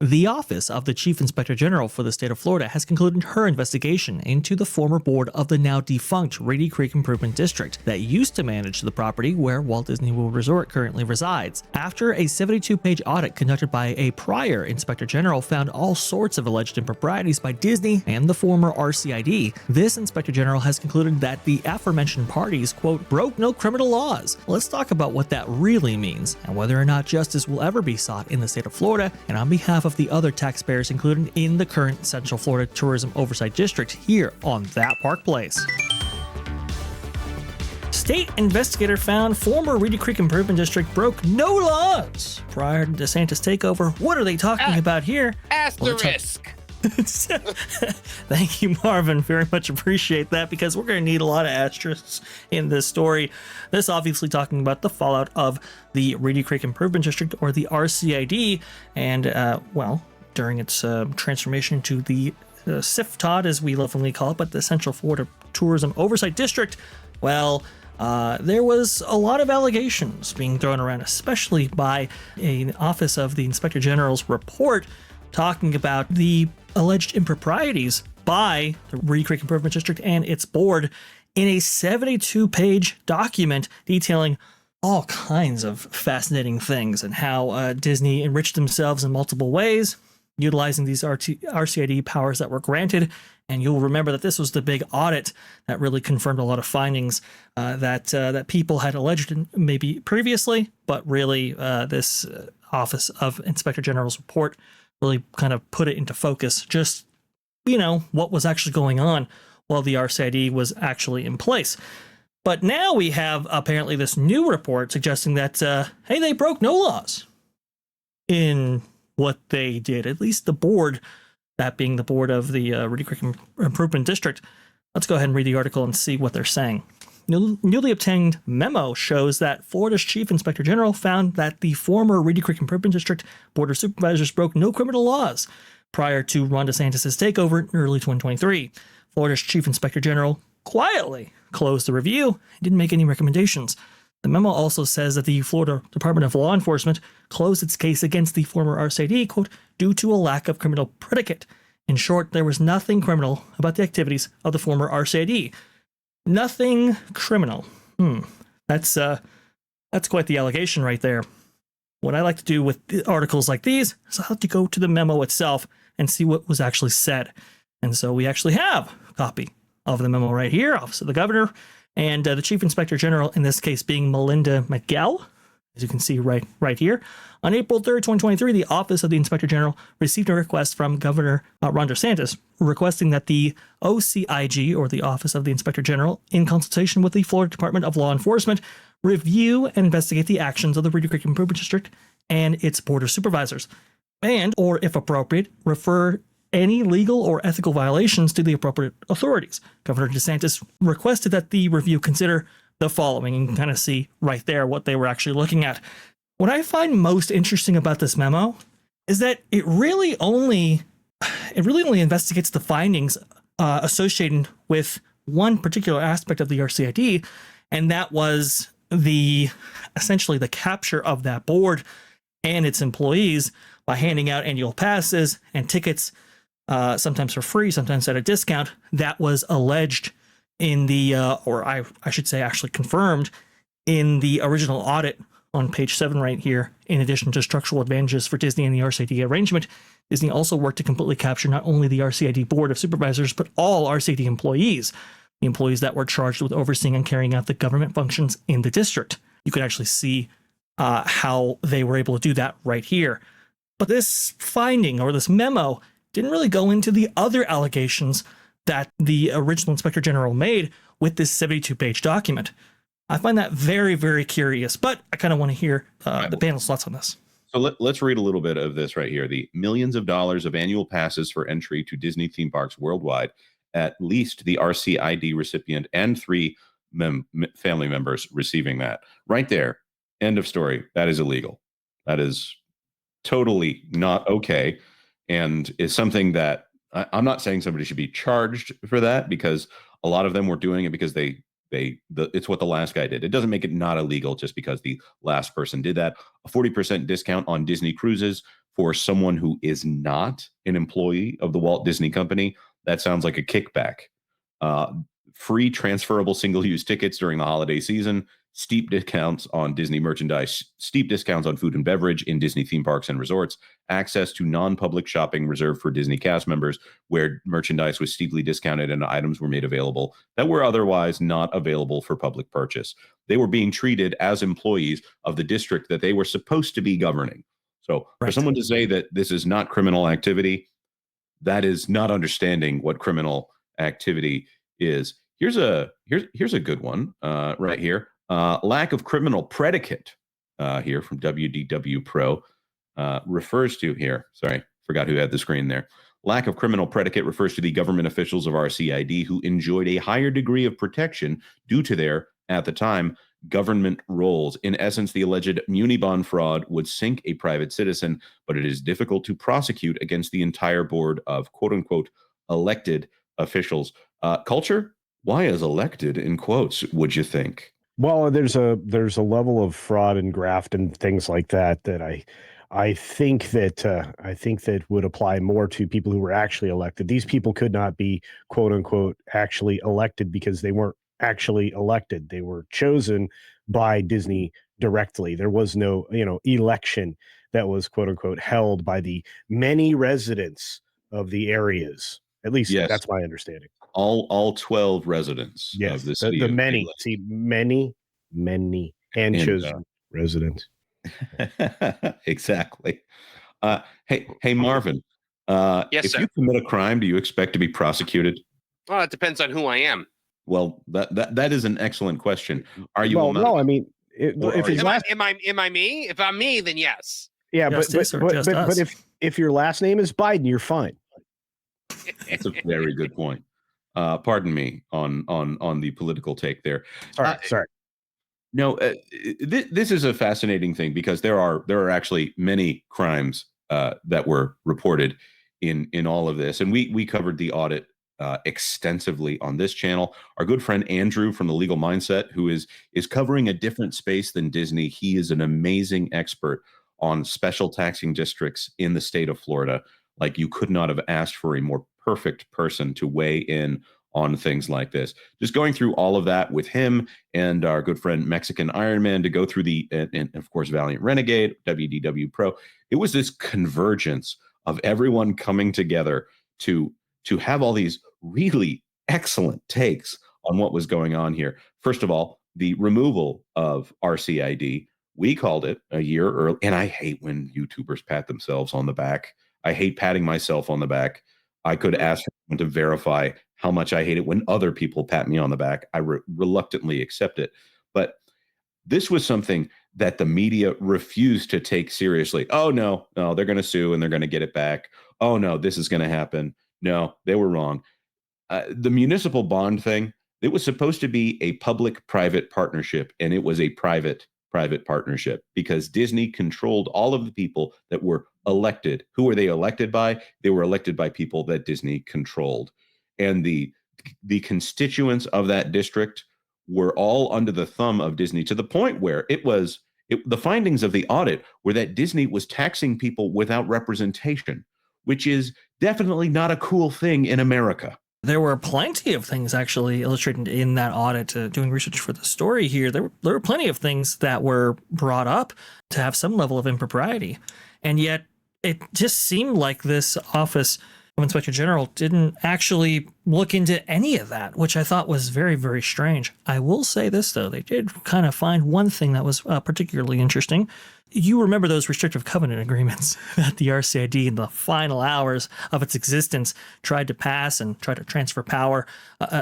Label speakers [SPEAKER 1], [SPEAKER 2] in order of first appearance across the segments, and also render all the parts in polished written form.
[SPEAKER 1] The Office of the Chief Inspector General for the state of Florida has concluded her investigation into the former board of the now defunct Reedy Creek Improvement District that used to manage the property where Walt Disney World Resort currently resides. After a 72-page audit conducted by a prior Inspector General found all sorts of alleged improprieties by Disney and the former RCID, this Inspector General has concluded that the aforementioned parties, quote, broke no criminal laws. Let's talk about what that really means and whether or not justice will ever be sought in the state of Florida, and on behalf of the other taxpayers included in the current Central Florida Tourism Oversight District here on That Park Place. State investigator found former Reedy Creek Improvement District broke no laws prior to DeSantis takeover. What are they talking about here?
[SPEAKER 2] Asterisk.
[SPEAKER 1] Thank you, Marvin. Very much appreciate that, because we're going to need a lot of asterisks in this story. This obviously talking about the fallout of the Reedy Creek Improvement District, or the RCID, and during its transformation into the CFTOD, as we lovingly call it, but the Central Florida Tourism Oversight District. There was a lot of allegations being thrown around, especially by an Office of the Inspector General's report talking about the alleged improprieties by the Reedy Creek Improvement District and its board in a 72-page document detailing all kinds of fascinating things and how Disney enriched themselves in multiple ways, utilizing these RCID powers that were granted. And you'll remember that this was the big audit that really confirmed a lot of findings that people had alleged maybe previously, but really this Office of Inspector General's report really kind of put it into focus, just, what was actually going on while the RCID was actually in place. But now we have apparently this new report suggesting that, hey, they broke no laws in what they did, at least the board, that being the board of the Reedy Creek Improvement District. Let's go ahead and read the article and see what they're saying. Newly obtained memo shows that Florida's Chief Inspector General found that the former Reedy Creek Improvement District Board of Supervisors broke no criminal laws prior to Ron DeSantis' takeover in early 2023. Florida's Chief Inspector General quietly closed the review and didn't make any recommendations. The memo also says that the Florida Department of Law Enforcement closed its case against the former RCID, quote, due to a lack of criminal predicate. In short, there was nothing criminal about the activities of the former RCID. Nothing criminal. That's quite the allegation right there. What I like to do with articles like these is I like to go to the memo itself and see what was actually said. And so we actually have a copy of the memo right here, Office of the Governor, and the Chief Inspector General, in this case being Melinda McGill, as you can see right here. On April 3rd, 2023, the Office of the Inspector General received a request from Governor Ron DeSantis requesting that the OCIG, or the Office of the Inspector General, in consultation with the Florida Department of Law Enforcement, review and investigate the actions of the Reedy Creek Improvement District and its Board of Supervisors, and, or if appropriate, refer any legal or ethical violations to the appropriate authorities. Governor DeSantis requested that the review consider the following. You can kind of see right there what they were actually looking at. What I find most interesting about this memo is that it really only investigates the findings associated with one particular aspect of the RCID, and that was essentially the capture of that board and its employees by handing out annual passes and tickets, sometimes for free, sometimes at a discount. That was alleged in the, or I should say actually confirmed in the original audit on page 7 right here. In addition to structural advantages for Disney and the RCID arrangement, Disney also worked to completely capture not only the RCID Board of Supervisors, but all RCID employees, the employees that were charged with overseeing and carrying out the government functions in the district. You could actually see how they were able to do that right here. But this finding, or this memo, didn't really go into the other allegations that the original Inspector General made with this 72-page document. I find that very, very curious, but I kind of want to hear the panel's thoughts on this.
[SPEAKER 2] So let's read a little bit of this right here. The millions of dollars of annual passes for entry to Disney theme parks worldwide, at least the RCID recipient and 3 family members receiving that. Right there, end of story. That is illegal. That is totally not okay, and is something that I'm not saying somebody should be charged for that, because a lot of them were doing it because it's what the last guy did. It doesn't make it not illegal just because the last person did that. A 40% discount on Disney cruises for someone who is not an employee of the Walt Disney Company, that sounds like a kickback. Free transferable single-use tickets during the holiday season, steep discounts on Disney merchandise, steep discounts on food and beverage in Disney theme parks and resorts, access to non-public shopping reserved for Disney cast members where merchandise was steeply discounted and items were made available that were otherwise not available for public purchase. They were being treated as employees of the district that they were supposed to be governing. So for someone to say that this is not criminal activity, that is not understanding what criminal activity is. Here's a good one right here. Lack of criminal predicate here from WDW Pro refers to here. Sorry, forgot who had the screen there. Lack of criminal predicate refers to the government officials of RCID who enjoyed a higher degree of protection due to their, at the time, government roles. In essence, the alleged muni bond fraud would sink a private citizen, but it is difficult to prosecute against the entire board of quote unquote elected officials. Culture? Why is elected in quotes, would you think?
[SPEAKER 3] Well, there's a level of fraud and graft and things like that I think that would apply more to people who were actually elected. These people could not be quote unquote actually elected because they weren't actually elected. They were chosen by Disney directly. There was no, election that was quote unquote held by the many residents of the areas. At least that's my understanding.
[SPEAKER 2] All 12 residents of the city.
[SPEAKER 3] The many. See, many, and chosen residents.
[SPEAKER 2] Exactly. Hey, Marvin.
[SPEAKER 4] Yes,
[SPEAKER 2] if
[SPEAKER 4] sir.
[SPEAKER 2] you commit a crime, do you expect to be prosecuted?
[SPEAKER 4] Well, it depends on who I am.
[SPEAKER 2] Well, that is an excellent question. Are you?
[SPEAKER 3] Well, no, I mean,
[SPEAKER 4] if his last am I me? If I'm me, then yes.
[SPEAKER 3] Yeah, but if your last name is Biden, you're fine.
[SPEAKER 2] That's a very good point. Pardon me on the political take there.
[SPEAKER 3] Sorry.
[SPEAKER 2] No, this is a fascinating thing because there are actually many crimes that were reported in all of this, and we covered the audit extensively on this channel. Our good friend Andrew from the Legal Mindset, who is covering a different space than Disney, he is an amazing expert on special taxing districts in the state of Florida. Like, you could not have asked for a more perfect person to weigh in on things like this. Just going through all of that with him and our good friend Mexican Iron Man to go through and of course Valiant Renegade, WDW Pro. It was this convergence of everyone coming together to have all these really excellent takes on what was going on here. First of all, the removal of RCID. We called it a year early, and I hate when YouTubers pat themselves on the back. I hate patting myself on the back. I could ask someone to verify how much I hate it when other people pat me on the back. I reluctantly accept it. But this was something that the media refused to take seriously. Oh, no, they're going to sue and they're going to get it back. Oh, no, this is going to happen. No, they were wrong. The municipal bond thing, it was supposed to be a public-private partnership, and it was a private partnership because Disney controlled all of the people that were elected. Who were they elected by? They were elected by people that Disney controlled. And the constituents of that district were all under the thumb of Disney, to the point where the findings of the audit were that Disney was taxing people without representation, which is definitely not a cool thing in America.
[SPEAKER 1] There were plenty of things actually illustrated in that audit. Doing research for the story here, there were plenty of things that were brought up to have some level of impropriety. And yet it just seemed like this Office of Inspector General didn't actually look into any of that, which I thought was very, very strange. I will say this, though. They did kind of find one thing that was particularly interesting. You remember those restrictive covenant agreements that the RCID in the final hours of its existence tried to pass and tried to transfer power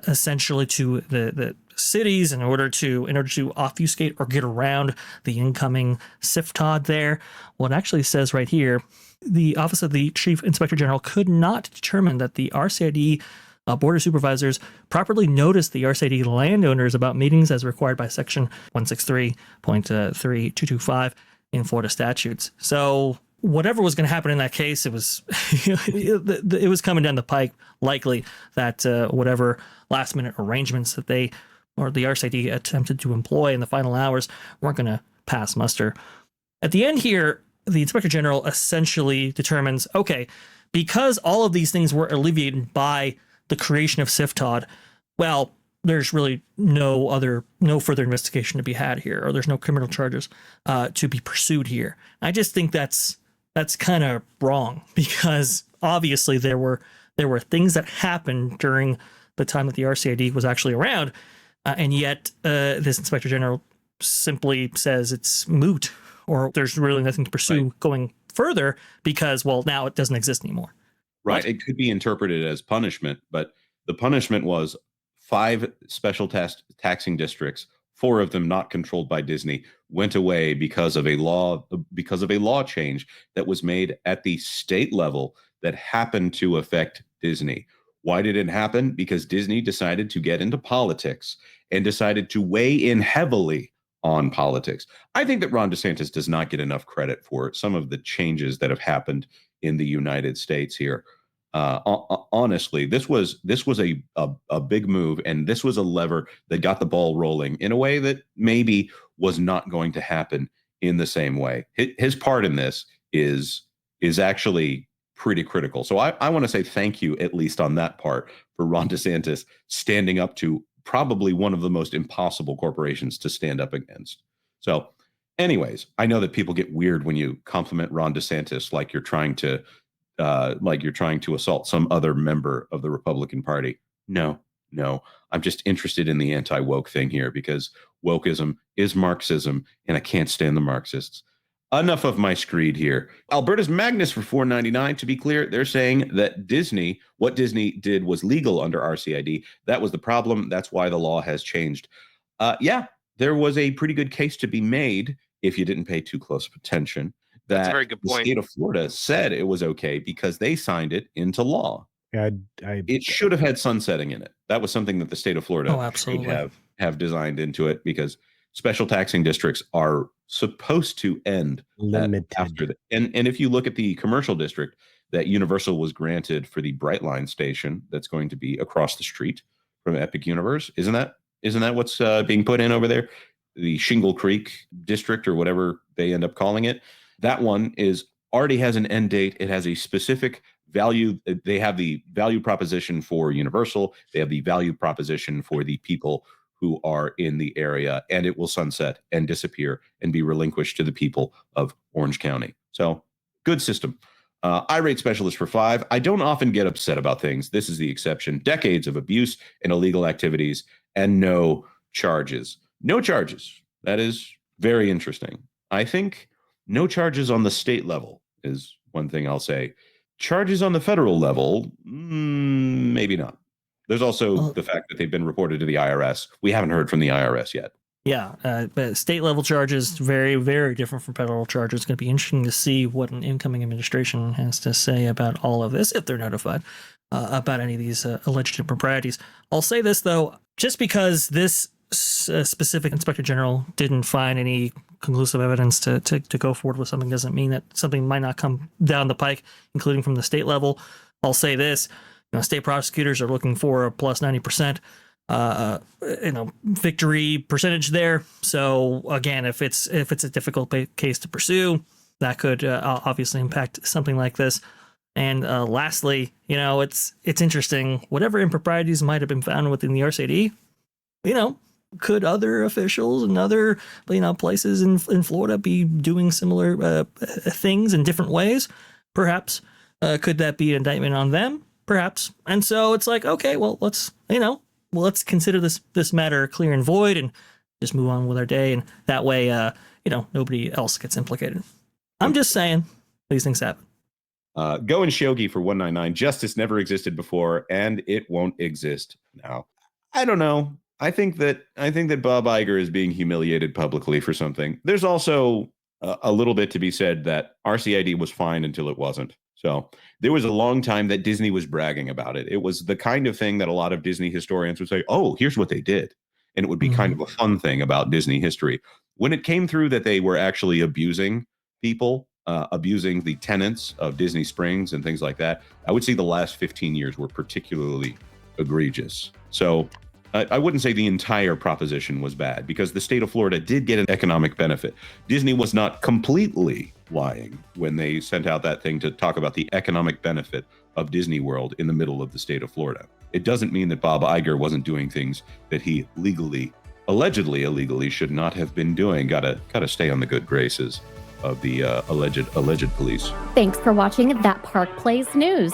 [SPEAKER 1] essentially to the cities in order to obfuscate or get around the incoming CFTOD there. Well, it actually says right here, the Office of the Chief Inspector General could not determine that the RCID Board of Supervisors properly noticed the RCID landowners about meetings as required by Section 163.3225 in Florida statutes. So whatever was going to happen in that case, it was it was coming down the pike, likely that whatever last minute arrangements that the RCID attempted to employ in the final hours weren't going to pass muster. At the end here, the Inspector General essentially determines, okay, because all of these things were alleviated by the creation of CFTOD, well, there's really no further investigation to be had here, or there's no criminal charges to be pursued here. I just think that's kind of wrong, because obviously there were things that happened during the time that the RCID was actually around, and yet this Inspector General simply says it's moot, or there's really nothing to pursue going further because, well, now it doesn't exist anymore.
[SPEAKER 2] Right. It could be interpreted as punishment, but the punishment was 5 special taxing districts, 4 of them not controlled by Disney, went away because of a law change that was made at the state level that happened to affect Disney. Why did it happen? Because Disney decided to get into politics and decided to weigh in heavily on politics. I think that Ron DeSantis does not get enough credit for some of the changes that have happened in the United States here. Honestly, this was a big move, and this was a lever that got the ball rolling in a way that maybe was not going to happen in the same way. His part in this is actually pretty critical. So I want to say thank you, at least on that part, for Ron DeSantis standing up to probably one of the most impossible corporations to stand up against. So anyways, I know that people get weird when you compliment Ron DeSantis like you're trying to assault some other member of the Republican Party. No, I'm just interested in the anti-woke thing here, because wokeism is Marxism, and I can't stand the Marxists. Enough of my screed here. Alberta's Magnus for $4.99. To be clear, they're saying that what Disney did was legal under RCID. That was the problem. That's why the law has changed. Yeah, there was a pretty good case to be made if you didn't pay too close attention. That's
[SPEAKER 4] a very good point.
[SPEAKER 2] The state of Florida said it was okay because they signed it into law.
[SPEAKER 3] Yeah,
[SPEAKER 2] it should have had sunsetting in it. That was something that the state of Florida should have designed into it, because special taxing districts are supposed to end after that. And if you look at the commercial district that Universal was granted for the Brightline station that's going to be across the street from Epic Universe, isn't that what's being put in over there? The Shingle Creek district, or whatever they end up calling it. That one already has an end date. It has a specific value. They have the value proposition for Universal. They have the value proposition for the people who are in the area, and it will sunset and disappear and be relinquished to the people of Orange County. So good system. I rate Specialist for 5. I don't often get upset about things. This is the exception. Decades of abuse and illegal activities, and no charges. No charges. That is very interesting. I think no charges on the state level is one thing I'll say. Charges on the federal level, maybe not. There's also the fact that they've been reported to the IRS. We haven't heard from the IRS yet.
[SPEAKER 1] Yeah, but state level charges, very, very different from federal charges. It's going to be interesting to see what an incoming administration has to say about all of this, if they're notified about any of these alleged improprieties. I'll say this, though, just because this specific Inspector General didn't find any conclusive evidence to go forward with something doesn't mean that something might not come down the pike, including from the state level. I'll say this, state prosecutors are looking for a plus 90% victory percentage there. So again, if it's a difficult case to pursue, that could obviously impact something like this. And lastly, it's interesting, whatever improprieties might have been found within the RCID, could other officials and other places in Florida be doing similar things in different ways? Perhaps. Could that be an indictment on them? Perhaps. And so it's like, okay, well, let's consider this matter clear and void and just move on with our day. And that way, nobody else gets implicated. I'm just saying these things happen.
[SPEAKER 2] Go and Shogi for $1.99. Justice never existed before, and it won't exist now. I don't know. I think that Bob Iger is being humiliated publicly for something. There's also a little bit to be said that RCID was fine until it wasn't. So there was a long time that Disney was bragging about it. It was the kind of thing that a lot of Disney historians would say, oh, here's what they did. And it would be kind of a fun thing about Disney history. When it came through that they were actually abusing people, abusing the tenants of Disney Springs and things like that, I would say the last 15 years were particularly egregious. So I wouldn't say the entire proposition was bad, because the state of Florida did get an economic benefit. Disney was not completely lying when they sent out that thing to talk about the economic benefit of Disney World in the middle of the state of Florida. It doesn't mean that Bob Iger wasn't doing things that he allegedly illegally should not have been doing. Gotta stay on the good graces of the alleged police.
[SPEAKER 5] Thanks for watching That Park Plays News.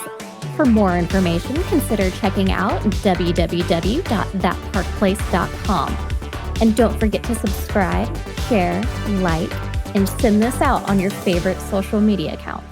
[SPEAKER 5] For more information, consider checking out www.thatparkplace.com. And don't forget to subscribe, share, like, and send this out on your favorite social media accounts.